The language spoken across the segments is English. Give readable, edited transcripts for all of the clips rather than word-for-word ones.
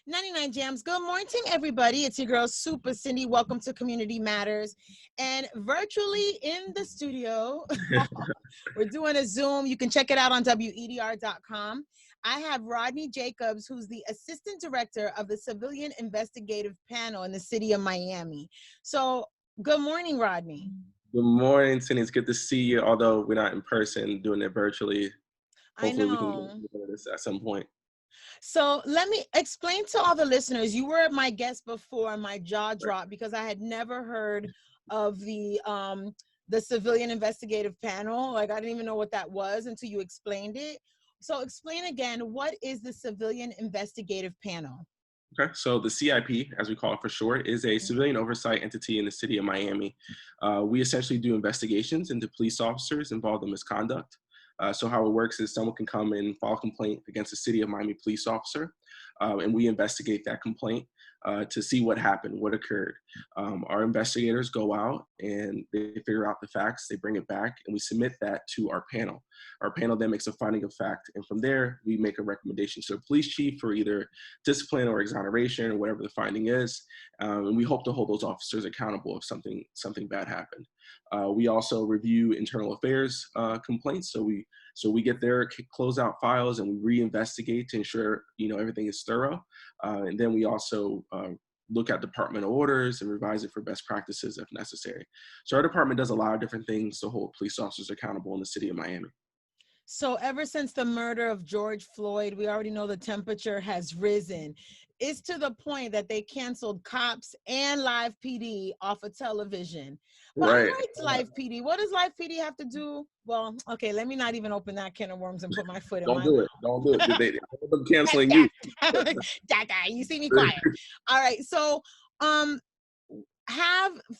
99 JAMZ. Good morning, everybody. It's your girl, Supa Cindy. Welcome to Community Matters. And virtually in the studio, we're doing a Zoom. You can check it out on WEDR.com. I have Rodney Jacobs, who's the Assistant Director of the Civilian Investigative Panel in the city of Miami. So, good morning, Rodney. Good morning, Cindy. It's good to see you, although we're not in person, doing it virtually. Hopefully we can do this at some point. So let me explain to all the listeners, you were my guest before, my jaw dropped because I had never heard of the Civilian Investigative Panel. Like, I didn't even know what that was until you explained it. So explain again, what is the Civilian Investigative Panel? Okay, so the CIP, as we call it for short, is a civilian oversight entity in the city of Miami. We essentially do investigations into police officers involved in misconduct. So how it works is someone can come and file a complaint against a city of Miami police officer, and we investigate that complaint to see what happened, what occurred. Our investigators go out and they figure out the facts, they bring it back, and we submit that to our panel. Our panel then makes a finding of fact, and from there, we make a recommendation to the police chief for either discipline or exoneration or whatever the finding is, and we hope to hold those officers accountable if something bad happened. We also review internal affairs complaints, so we get their closeout files and we reinvestigate to ensure everything is thorough, and then we also look at departmental orders and revise it for best practices if necessary. So our department does a lot of different things to hold police officers accountable in the city of Miami. So ever since the murder of George Floyd, we already know the temperature has risen. It's to the point that they canceled Cops and Live PD off of television. But right. I liked Live PD. What does Live PD have to do? Well, okay, let me not even open that can of worms and put my foot in my mouth. Don't do it. They're canceling you. You see me quiet. All right, so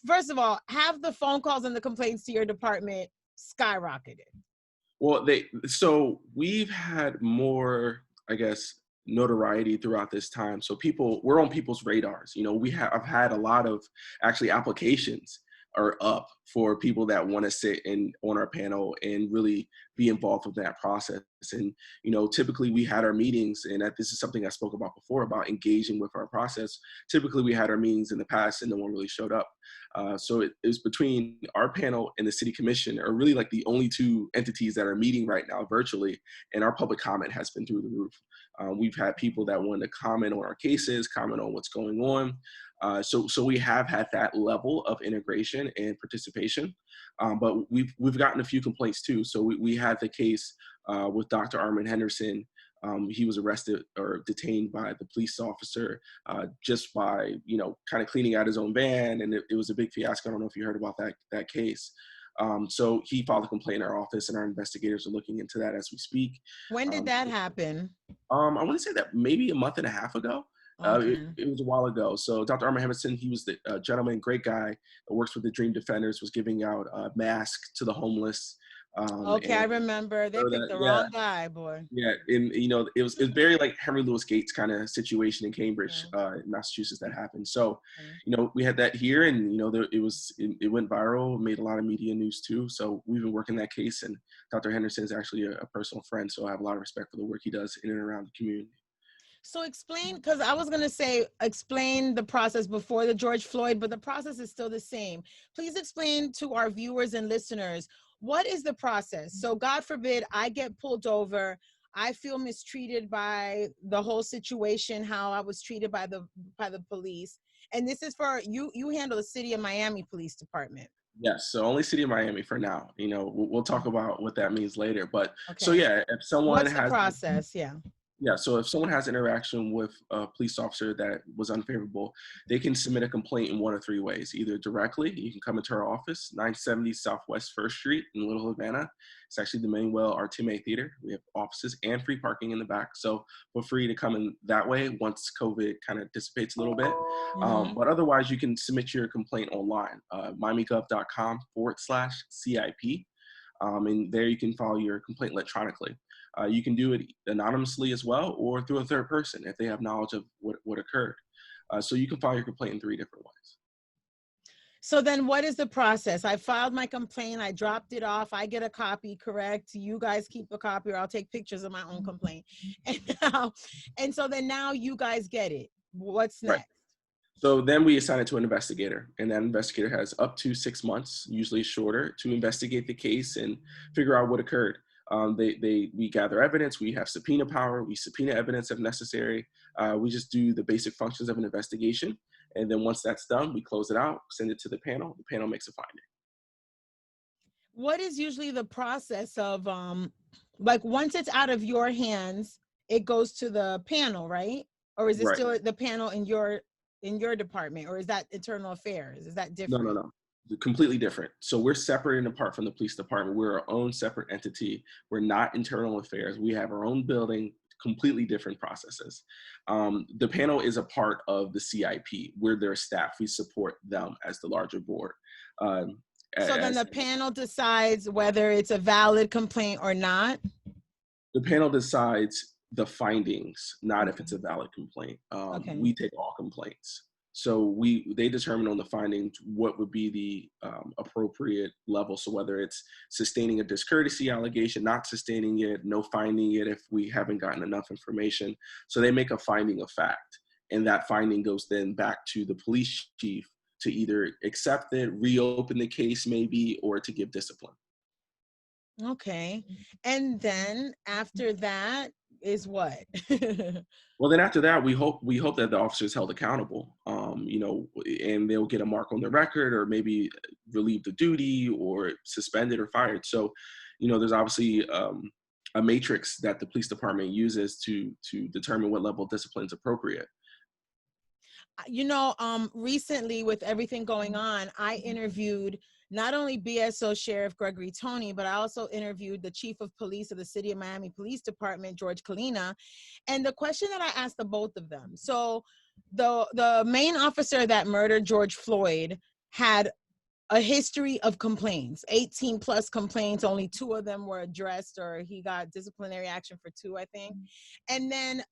first of all, have the phone calls and the complaints to your department skyrocketed? Well, so we've had more, I guess, notoriety throughout this time. So we're on people's radars. I've had a lot of actually applications are up for people that want to sit on our panel and really be involved with that process. And, typically we had our meetings, and this is something I spoke about before about engaging with our process. Typically we had our meetings in the past and no one really showed up. So it was between our panel and the city commission are really like the only two entities that are meeting right now virtually, and our public comment has been through the roof. We've had people that wanted to comment on our cases, comment on what's going on. So we have had that level of integration and participation, but we've gotten a few complaints too. So we had the case with Dr. Armin Henderson. He was arrested or detained by the police officer just by kind of cleaning out his own van, and it was a big fiasco. I don't know if you heard about that case. So he filed a complaint in our office, and our investigators are looking into that as we speak. When did that happen? I want to say that maybe a month and a half ago. Okay. It was a while ago. So Dr. Armin Henderson, he was the gentleman, great guy that works with the Dream Defenders, was giving out masks to the homeless. I remember. They picked the wrong guy, boy. Yeah, and it was very like Henry Louis Gates kind of situation in Cambridge, Massachusetts, that happened. So, we had that here, and it went viral, made a lot of media news too. So we've been working that case, and Dr. Henderson is actually a personal friend, so I have a lot of respect for the work he does in and around the community. So explain, because I was going to say, explain the process before the George Floyd, but the process is still the same. Please explain to our viewers and listeners, what is the process? So God forbid I get pulled over, I feel mistreated by the whole situation, how I was treated by the police. And this is for you handle the city of Miami Police Department. Yes, so only city of Miami for now. We'll talk about what that means later. But so yeah, if someone has the process, Yeah, so if someone has interaction with a police officer that was unfavorable, they can submit a complaint in one of three ways. Either directly, you can come into our office, 970 Southwest 1st Street in Little Havana. It's actually the Manuel Artime Theater. We have offices and free parking in the back. So feel free to come in that way once COVID kind of dissipates a little bit. But otherwise, you can submit your complaint online, miamigov.com/CIP. And there you can file your complaint electronically. You can do it anonymously as well, or through a third person if they have knowledge of what occurred. So you can file your complaint in three different ways. So then what is the process? I filed my complaint. I dropped it off. I get a copy, correct? You guys keep a copy, or I'll take pictures of my own complaint. And now, and so then now you guys get it. What's Right. next? So then we assign it to an investigator, and that investigator has up to 6 months, usually shorter, to investigate the case and figure out what occurred. We gather evidence, we have subpoena power, we subpoena evidence if necessary. We just do the basic functions of an investigation. And then once that's done, we close it out, send it to the panel. The panel makes a finding. What is usually the process of, like once it's out of your hands, it goes to the panel, right? Or is it Right. still the panel in your department, or is that internal affairs? Is that No, no, different? no. Completely different. So we're separate and apart from the police department. We're our own separate entity. We're not internal affairs. We have our own building, completely different processes. The panel is a part of the CIP. We're their staff. We support them as the larger board. So then As the panel decides whether it's a valid complaint or not. the panel decides the findings, not if Okay. it's a valid complaint. Okay. We take all complaints. So they determine on the findings what would be the appropriate level. So whether it's sustaining a discourtesy allegation, not sustaining it, no finding it if we haven't gotten enough information. So they make a finding of fact, and that finding goes then back to the police chief to either accept it, reopen the case maybe, or to give discipline. Okay. And then after that is what? Well, then after that, we hope that the officer is held accountable, and they'll get a mark on their record, or maybe relieved of duty, or suspended or fired. So, there's obviously a matrix that the police department uses to determine what level of discipline is appropriate. Recently with everything going on, I interviewed not only BSO Sheriff Gregory Tony, but I also interviewed the Chief of Police of the City of Miami Police Department, George Kalina. And the question that I asked the both of them, so the main officer that murdered George Floyd had a history of complaints, 18 plus complaints. Only 2 of them were addressed, or he got disciplinary action for 2, I think. And then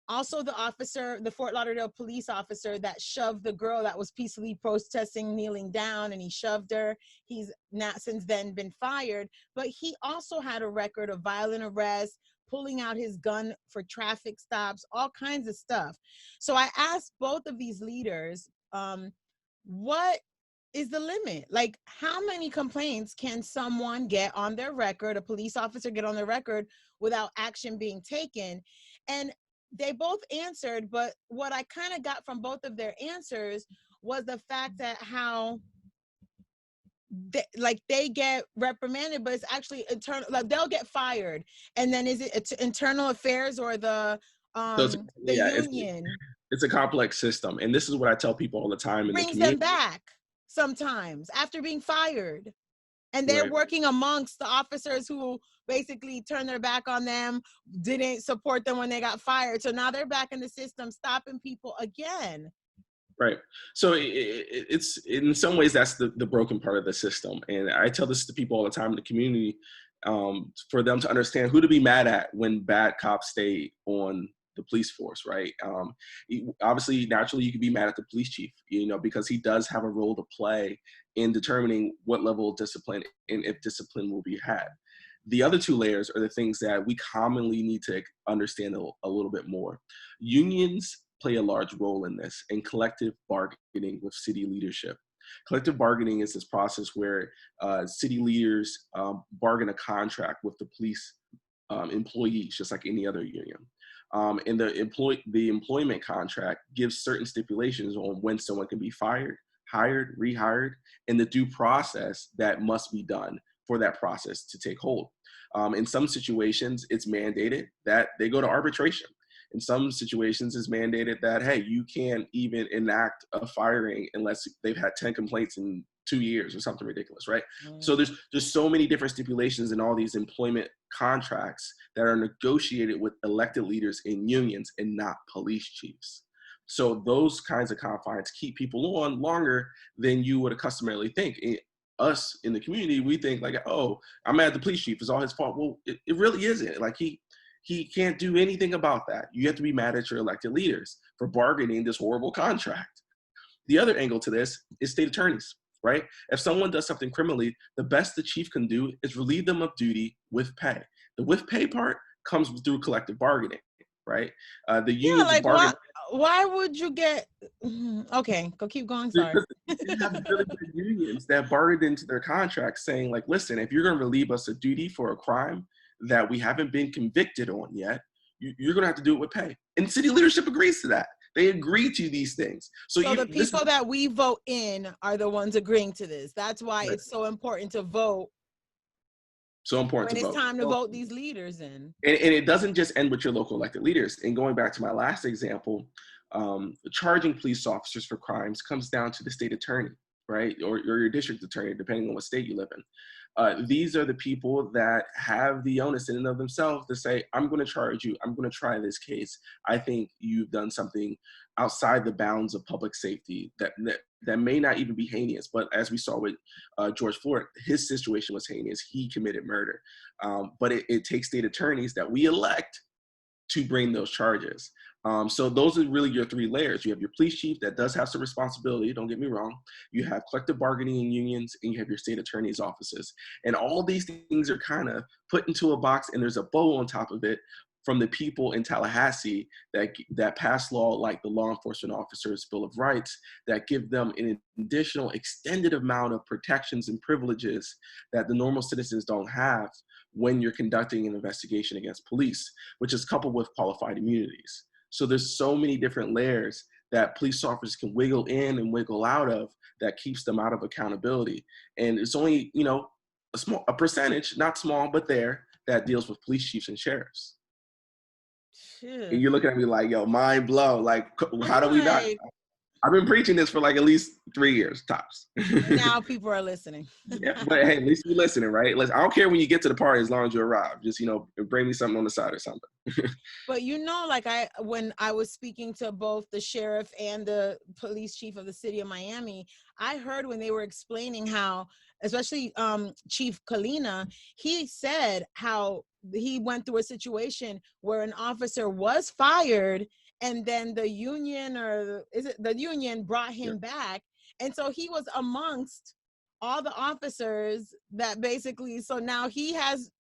also the Fort Lauderdale police officer that shoved the girl that was peacefully protesting, kneeling down, and he shoved her. He's not since then been fired, but he also had a record of violent arrests, pulling out his gun for traffic stops, all kinds of stuff. So I asked both of these leaders, what is the limit? Like, how many complaints can someone get on their record, a police officer get on their record, without action being taken? And they both answered, but what I kind of got from both of their answers was the fact that how they get reprimanded, but it's actually internal, like they'll get fired. And then is it internal affairs or the So union it's a complex system, and this is what I tell people all the time in the brings them community. back sometimes after being fired? And they're Right. working amongst the officers who basically turned their back on them, didn't support them when they got fired. So now they're back in the system, stopping people again. Right. So it's in some ways that's the broken part of the system. And I tell this to people all the time in the community, for them to understand who to be mad at when bad cops stay on the police force, right? Obviously, naturally, you could be mad at the police chief, because he does have a role to play in determining what level of discipline and if discipline will be had. The other 2 layers are the things that we commonly need to understand a little bit more. Unions play a large role in this, and collective bargaining with city leadership. Collective bargaining is this process where city leaders bargain a contract with the police employees, just like any other union. And the employment contract gives certain stipulations on when someone can be fired, hired, rehired, and the due process that must be done for that process to take hold. In some situations, it's mandated that they go to arbitration. In some situations, it's mandated that, hey, you can't even enact a firing unless they've had 10 complaints in 2 years or something ridiculous, right? So there's so many different stipulations in all these employment contracts that are negotiated with elected leaders in unions and not police chiefs. So those kinds of confines keep people on longer than you would customarily think. Us in the community, we think like, oh, I'm mad at the police chief, it's all his fault. Well, it really isn't. Like he can't do anything about that. You have to be mad at your elected leaders for bargaining this horrible contract. the other angle to this is state attorneys, right? If someone does something criminally, the best the chief can do is relieve them of duty with pay. The with pay part comes through collective bargaining, right? The Yeah, unions like bargain. why would you get okay, go keep going, sorry. Because they have really good unions that bartered into their contracts saying, like, listen, if you're going to relieve us of duty for a crime that we haven't been convicted on yet, you're going to have to do it with pay. And city leadership agrees to that. They agree to these things. So the people that we vote in are the ones agreeing to this. That's why it's so important to vote. So important when to it's vote. time to vote these leaders in. And it doesn't just end with your local elected leaders. And going back to my last example, charging police officers for crimes comes down to the state attorney, right? Or your district attorney, depending on what state you live in. These are the people that have the onus in and of themselves to say, I'm going to charge you. I'm going to try this case. I think you've done something outside the bounds of public safety that may not even be heinous. But as we saw with George Floyd, his situation was heinous. He committed murder. But it takes state attorneys that we elect to bring those charges. So those are really your three layers. You have your police chief that does have some responsibility, don't get me wrong. You have collective bargaining and unions, and you have your state attorney's offices. And all these things are kind of put into a box, and there's a bow on top of it from the people in Tallahassee that pass law like the Law Enforcement Officers Bill of Rights that give them an additional extended amount of protections and privileges that the normal citizens don't have when you're conducting an investigation against police, which is coupled with qualified immunities. So there's so many different layers that police officers can wiggle in and wiggle out of that keeps them out of accountability. And it's only, a percentage, not small, but there, that deals with police chiefs and sheriffs. Shit. And you're looking at me like, yo, mind blow. Like, how do we not? I've been preaching this for like at least 3 years, tops. Now people are listening. Yeah, but hey, at least you're listening, right? I don't care when you get to the party as long as you arrive. Just, bring me something on the side or something. But like when I was speaking to both the sheriff and the police chief of the city of Miami, I heard when they were explaining how, especially Chief Kalina, he said how he went through a situation where an officer was fired and then the union brought him back. And so he was amongst all the officers that basically, so now he has,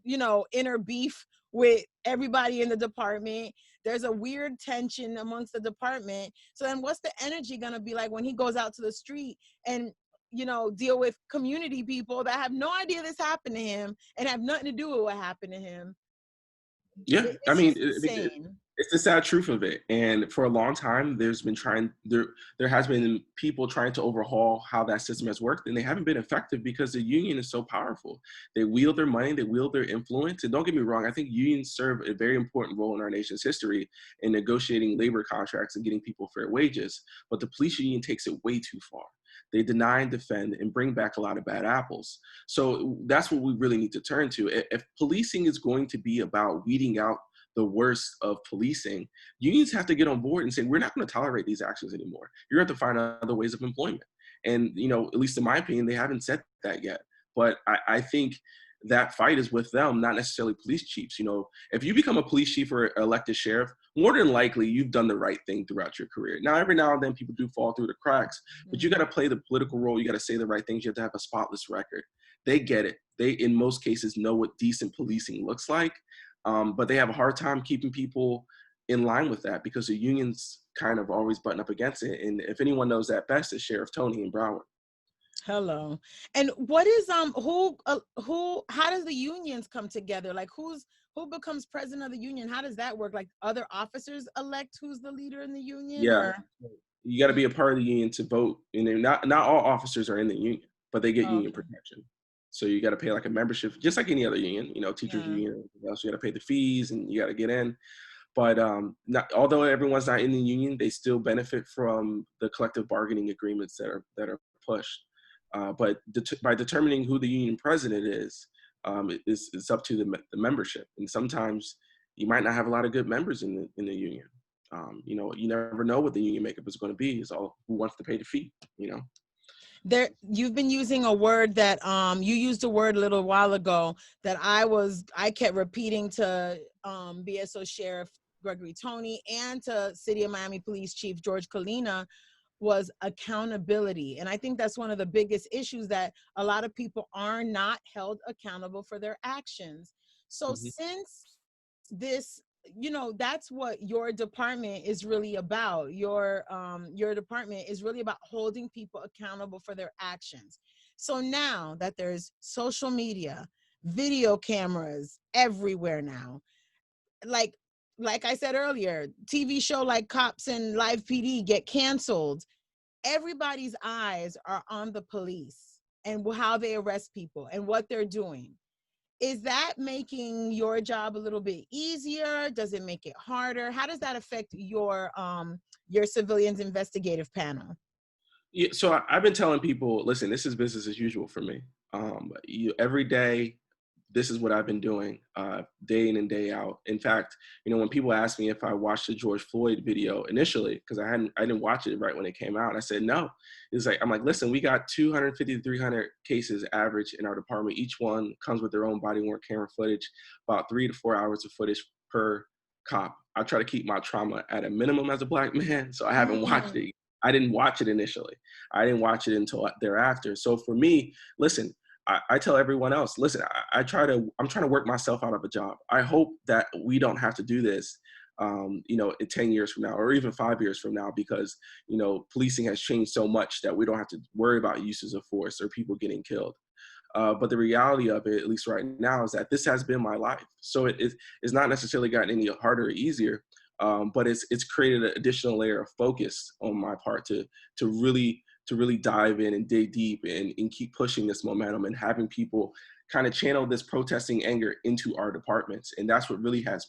inner beef with everybody in the department. There's a weird tension amongst the department. So then what's the energy gonna be like when he goes out to the street and, deal with community people that have no idea this happened to him and have nothing to do with what happened to him? Yeah, insane. It's the sad truth of it. And for a long time, there has been people trying to overhaul how that system has worked, and they haven't been effective because the union is so powerful. They wield their money, they wield their influence. And don't get me wrong, I think unions serve a very important role in our nation's history in negotiating labor contracts and getting people fair wages. But the police union takes it way too far. They deny and defend and bring back a lot of bad apples. So that's what we really need to turn to. If policing is going to be about weeding out the worst of policing, unions have to get on board and say, we're not going to tolerate these actions anymore. You're going to have to find other ways of employment. And, at least in my opinion, they haven't said that yet. But I think that fight is with them, not necessarily police chiefs. If you become a police chief or elected sheriff, more than likely you've done the right thing throughout your career. Now, every now and then people do fall through the cracks, but you got to play the political role. You got to say the right things. You have to have a spotless record. They get it. They, in most cases, know what decent policing looks like. But they have a hard time keeping people in line with that because the unions kind of always button up against it. And if anyone knows that best, it's Sheriff Tony in Broward. Hello. And what is how does the unions come together? Like who becomes president of the union? How does that work? Like other officers elect who's the leader in the union? Yeah. Or? You got to be a part of the union to vote. And not all officers are in the union, but they get union protection. So you got to pay like a membership, just like any other union, teachers union. So you got to pay the fees and you got to get in. But although everyone's not in the union, they still benefit from the collective bargaining agreements that are pushed. But by determining who the union president is, it's up to the membership. And sometimes you might not have a lot of good members in the union. You never know what the union makeup is going to be. It's all who wants to pay the fee, There, you've been using a word that you used a word a little while ago that I kept repeating to BSO Sheriff Gregory Tony and to City of Miami Police Chief George Kalina. was accountability. And I think that's one of the biggest issues, that a lot of people are not held accountable for their actions. So Mhm. since this, that's what your department is really about. Your department is really about holding people accountable for their actions. So now that there's social media, video cameras everywhere now, like like I said earlier, TV show like Cops and Live PD get canceled. Everybody's eyes are on the police and how they arrest people and what they're doing. Is that making your job a little bit easier? Does it make it harder? How does that affect your civilians investigative panel? Yeah, so I've been telling people, listen, this is business as usual for me. Every day, this is what I've been doing, day in and day out. In fact, when people ask me if I watched the George Floyd video initially, because I didn't watch it right when it came out, I said no. I'm like, listen, we got 250 to 300 cases average in our department. Each one comes with their own body worn camera footage, about 3 to 4 hours of footage per cop. I try to keep my trauma at a minimum as a Black man, so I haven't watched Mm. it. I didn't watch it initially. I didn't watch it until thereafter. So for me, listen, I tell everyone else, listen, I'm trying to work myself out of a job. I hope that we don't have to do this, in 10 years from now, or even 5 years from now, because, policing has changed so much that we don't have to worry about uses of force or people getting killed. But the reality of it, at least right now, is that this has been my life. So it's not necessarily gotten any harder or easier, but it's created an additional layer of focus on my part to really dive in and dig deep and keep pushing this momentum and having people kind of channel this protesting anger into our departments. And that's what really has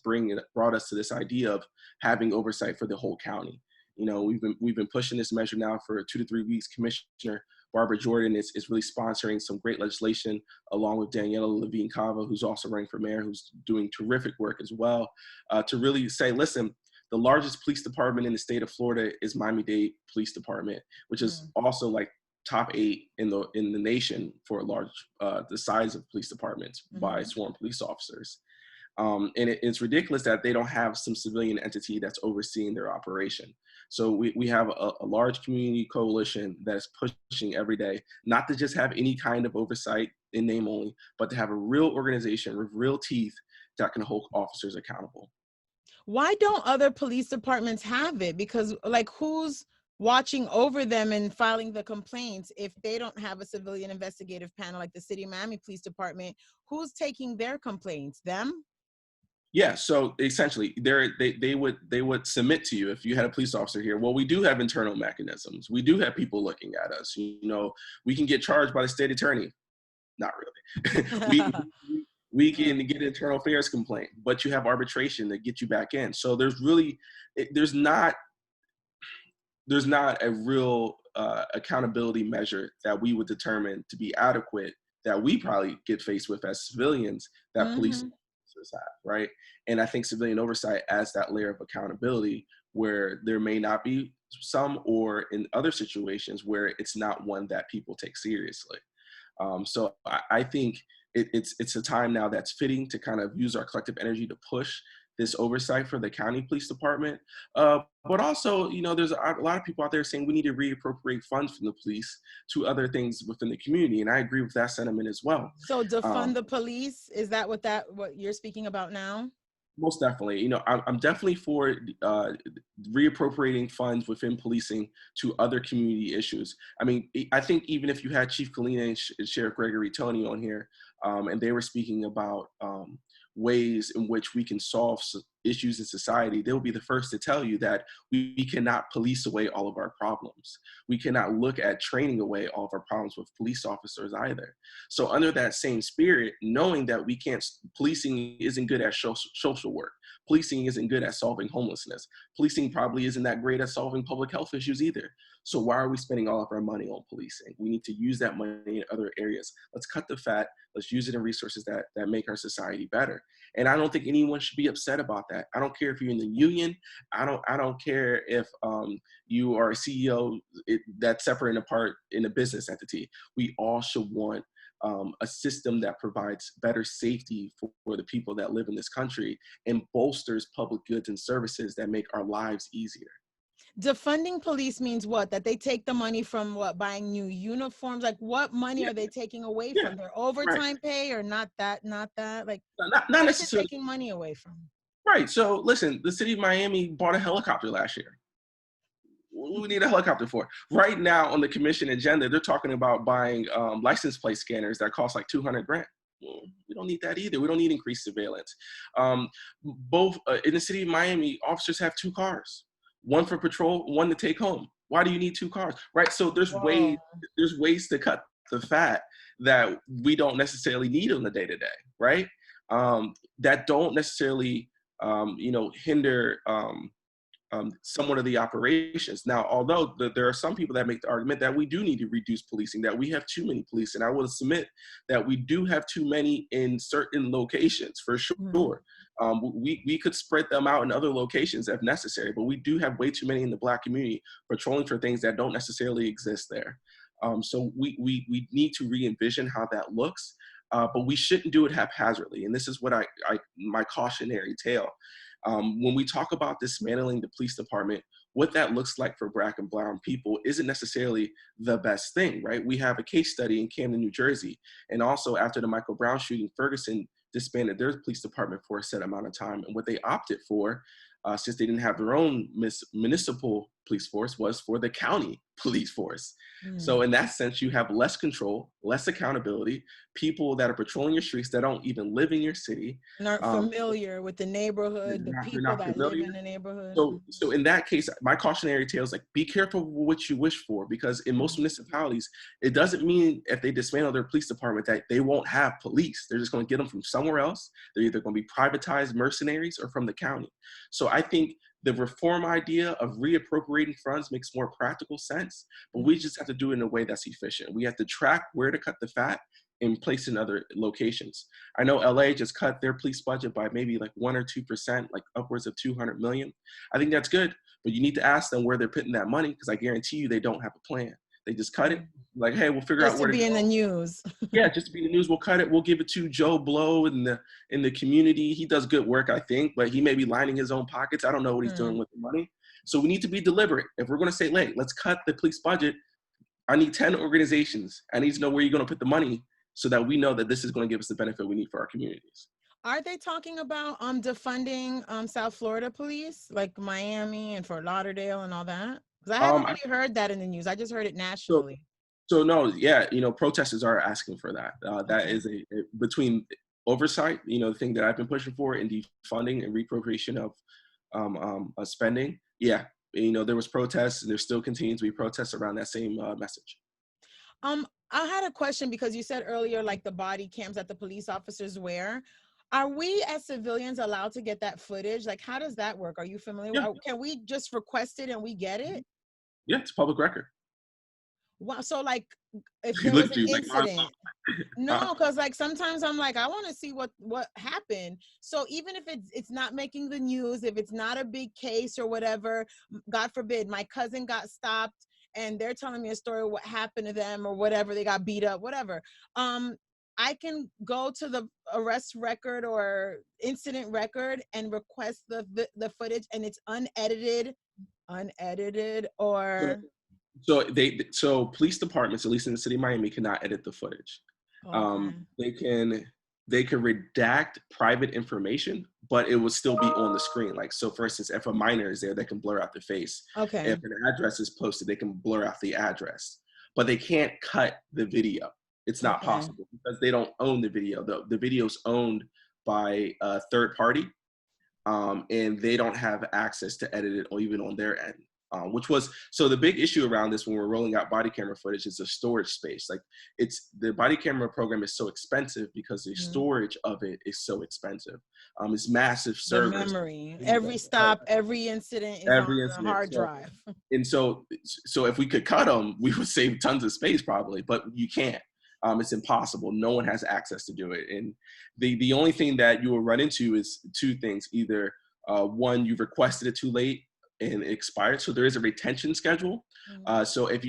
brought us to this idea of having oversight for the whole county. We've been pushing this measure now for 2 to 3 weeks. Commissioner Barbara Jordan is really sponsoring some great legislation, along with Daniela Levine Cava, who's also running for mayor, who's doing terrific work as well, to really say, listen, the largest police department in the state of Florida is Miami-Dade Police Department, which is Mm. also like top 8 in the nation for the size of police departments by Mhm. sworn police officers. And it's ridiculous that they don't have some civilian entity that's overseeing their operation. So we have a large community coalition that is pushing every day, not to just have any kind of oversight in name only, but to have a real organization with real teeth that can hold officers accountable. Why don't other police departments have it? Because, like, who's watching over them and filing the complaints if they don't have a civilian investigative panel like the City of Miami Police Department? Who's taking their complaints? Them? Yeah, so essentially, they would submit to you if you had a police officer here. Well, we do have internal mechanisms. We do have people looking at us. We can get charged by the state attorney. Not really. We can get an internal affairs complaint, but you have arbitration to get you back in. So there's not a real accountability measure that we would determine to be adequate, that we probably get faced with as civilians, that police Hmm. officers have, right? And I think civilian oversight adds that layer of accountability, where there may not be some, or in other situations where it's not one that people take seriously. So I think it's a time now that's fitting to kind of use our collective energy to push this oversight for the county police department. But also, there's a lot of people out there saying we need to reappropriate funds from the police to other things within the community, and I agree with that sentiment as well. So defund Um, the police, is that what you're speaking about now? Most definitely. I'm definitely for reappropriating funds within policing to other community issues. I mean, I think even if you had Chief Kalina and Sheriff Gregory Tony on here, and they were speaking about ways in which we can solve issues in society, they'll be the first to tell you that we cannot police away all of our problems. We cannot look at training away all of our problems with police officers either. So under that same spirit, knowing that policing isn't good at social work, policing isn't good at solving homelessness, policing probably isn't that great at solving public health issues either. So why are we spending all of our money on policing? We need to use that money in other areas. Let's cut the fat. Let's use it in resources that make our society better. And I don't think anyone should be upset about that. I don't care if you're in the union. I don't care if you are a CEO that's separate and apart in a business entity. We all should want a system that provides better safety for the people that live in this country and bolsters public goods and services that make our lives easier. Defunding police means what? That they take the money from what? Buying new uniforms? Like what money Yeah, are they taking away yeah, from? Their right. overtime pay or not that, not that? Like Not what is it necessarily taking money away from? right. So listen, the city of Miami bought a helicopter last year. What do we need a helicopter for? Right now on the commission agenda, they're talking about buying license plate scanners that cost like 200 grand. We don't need that either. We don't need increased surveillance. Both in the city of Miami, officers have 2 cars, one for patrol, one to take home. Why do you need 2 cars? Right. So Whoa. there's ways to cut the fat that we don't necessarily need on the day to day. Right. That don't necessarily hinder somewhat of the operations. Now, although there are some people that make the argument that we do need to reduce policing, that we have too many police, and I will submit that we do have too many in certain locations for Mhm. sure. We could spread them out in other locations if necessary, but we do have way too many in the Black community patrolling for things that don't necessarily exist there. So we need to re-envision how that looks, but we shouldn't do it haphazardly. And this is what my cautionary tale. When we talk about dismantling the police department, what that looks like for Black and brown people isn't necessarily the best thing, right? We have a case study in Camden, New Jersey, and also after the Michael Brown shooting, Ferguson disbanded their police department for a set amount of time, and what they opted for, since they didn't have their own municipal police force, was for the county police force. So Mm. in that sense, you have less control, less accountability, people that are patrolling your streets that don't even live in your city. And aren't um, familiar with the neighborhood, the they're people not that live familiar. in the neighborhood. So in that case, my cautionary tale is like, be careful what you wish for, because in most Mhm. municipalities, it doesn't mean if they dismantle their police department that they won't have police. They're just going to get them from somewhere else. They're either going to be privatized mercenaries or from the county. So I think the reform idea of reappropriating funds makes more practical sense, but we just have to do it in a way that's efficient. We have to track where to cut the fat and place in other locations. I know LA just cut their police budget by maybe like 1 or 2%, like upwards of 200 million. I think that's good, but you need to ask them where they're putting that money, because I guarantee you they don't have a plan. They just cut it. Mm. Like, hey, we'll figure out Just to where to be in the go. news. Yeah, just to be in the news, we'll cut it. We'll give it to Joe Blow in the community. He does good work, I think, but he may be lining his own pockets. I don't know what he's doing Mm. with the money. So we need to be deliberate. If we're going to say, hey, let's cut the police budget, I need 10 organizations. I need to know where you're going to put the money so that we know that this is going to give us the benefit we need for our communities. Are they talking about defunding South Florida police, like Miami and Fort Lauderdale and all that? Because I haven't Um, I, really heard that in the news. I just heard it so, nationally. so no, yeah, protesters are asking for that. That Okay. is between oversight, the thing that I've been pushing for, and defunding and reappropriation of spending. Yeah, there was protests, and there still continues to be protests around that same message. I had a question because you said earlier, like the body cams that the police officers wear. Are we as civilians allowed to get that footage? Like, how does that work? Are you familiar? Yeah, Can we just request it and we get it? yeah, it's public record. Wow. So like, if You there was look an to like, incident, uh, no, because like sometimes I'm like, I want to see what happened. So even if it's not making the news, if it's not a big case or whatever, God forbid, my cousin got stopped and they're telling me a story of what happened to them or whatever, they got beat up, whatever. I can go to the arrest record or incident record and request the footage, and it's unedited so, or so police departments, at least in the city of Miami, cannot edit the footage. okay. They can redact private information, but it will still be on the screen. Like, so for instance, if a minor is there, they can blur out the face. Okay. If an address is posted, they can blur out the address, but they can't cut the video. It's not Okay. possible because they don't own the video. The video's owned by a third party, and they don't have access to edit it or even on their end. Which was so the big issue around this when we're rolling out body camera footage is the storage space. Like, it's the body camera program is so expensive because the Mhm. storage of it is so expensive. It's massive The servers. memory, every stop, every incident is on Every the incident. hard drive. So if we could cut them, we would save tons of space probably, but you can't. It's impossible. No one has access to do it. And the only thing that you will run into is two things. Either one, you've requested it too late and it expired. So there is a retention schedule. Mhm. So if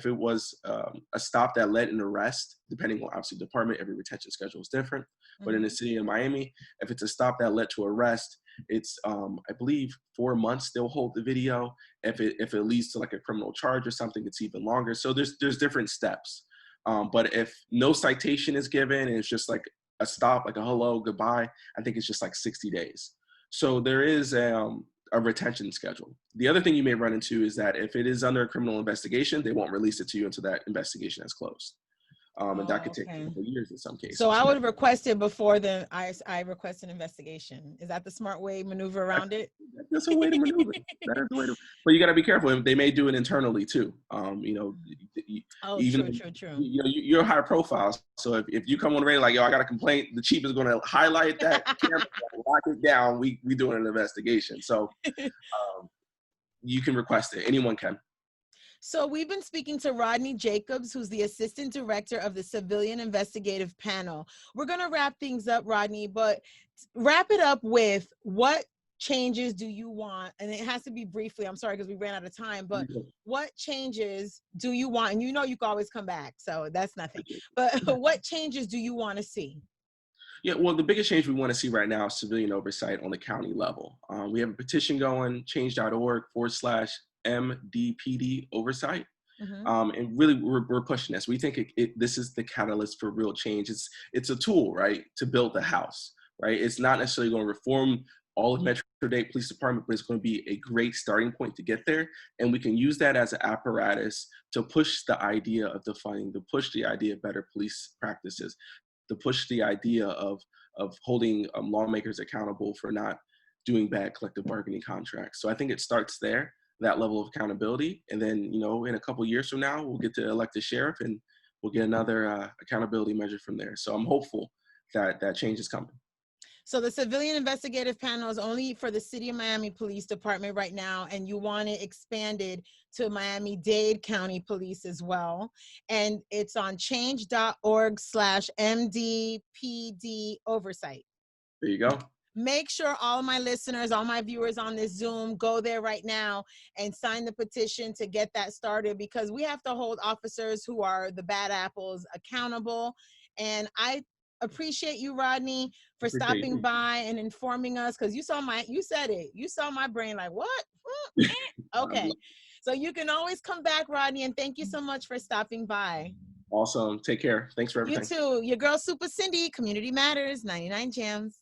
it was a stop that led an arrest, depending on obviously department, every retention schedule is different. But in the Mhm. city of Miami, if it's a stop that led to arrest, It's I believe 4 months they'll hold the video. If it leads to like a criminal charge or something, it's even longer. So there's different steps. But if no citation is given and it's just like a stop, like a hello, goodbye, I think it's just like 60 days. So there is a retention schedule. The other thing you may run into is that if it is under a criminal investigation, they won't release it to you until that investigation is closed. And that could take a couple of years in some cases. So I would request it before I request an investigation. Is that the smart way maneuver around it? That's a way to maneuver. That is a way to. But you got to be careful. They may do it internally too. Even true. You're high profile. So if you come on the radio like, yo, I got a complaint, the chief is going to highlight that camera, lock it down. We doing an investigation. So you can request it. Anyone can. So we've been speaking to Rodney Jacobs, who's the Assistant Director of the Civilian Investigative Panel. We're going to wrap things up, Rodney, but wrap it up with what changes do you want? And it has to be briefly, I'm sorry, because we ran out of time, but what changes do you want? And you know you can always come back, so that's nothing. But what changes do you want to see? Yeah, well, the biggest change we want to see right now is civilian oversight on the county level. We have a petition going, change.org/MDPD oversight. And really, we're pushing this. We think this is the catalyst for real change. It's a tool, right, to build the house, right? It's not necessarily going to reform all of Metro-Dade Police Department, but it's going to be a great starting point to get there. And we can use that as an apparatus to push the idea of defunding, to push the idea of better police practices, to push the idea of holding lawmakers accountable for not doing bad collective bargaining contracts. So I think it starts there, that level of accountability. And then, in a couple of years from now, we'll get to elect a sheriff and we'll get another accountability measure from there. So I'm hopeful that that change is coming. So the Civilian Investigative Panel is only for the City of Miami Police Department right now, and you want it expanded to Miami-Dade County Police as well. And it's on change.org/MDPD oversight. There you go. Make sure all my listeners, all my viewers on this Zoom, go there right now and sign the petition to get that started, because we have to hold officers who are the bad apples accountable. And I appreciate you, Rodney, for stopping by and informing us, because you saw my brain like, what? Okay. So you can always come back, Rodney, and thank you so much for stopping by. Awesome. Take care. Thanks for everything. You too. Your girl, Supa Cindy, Community Matters, 99 JAMZ.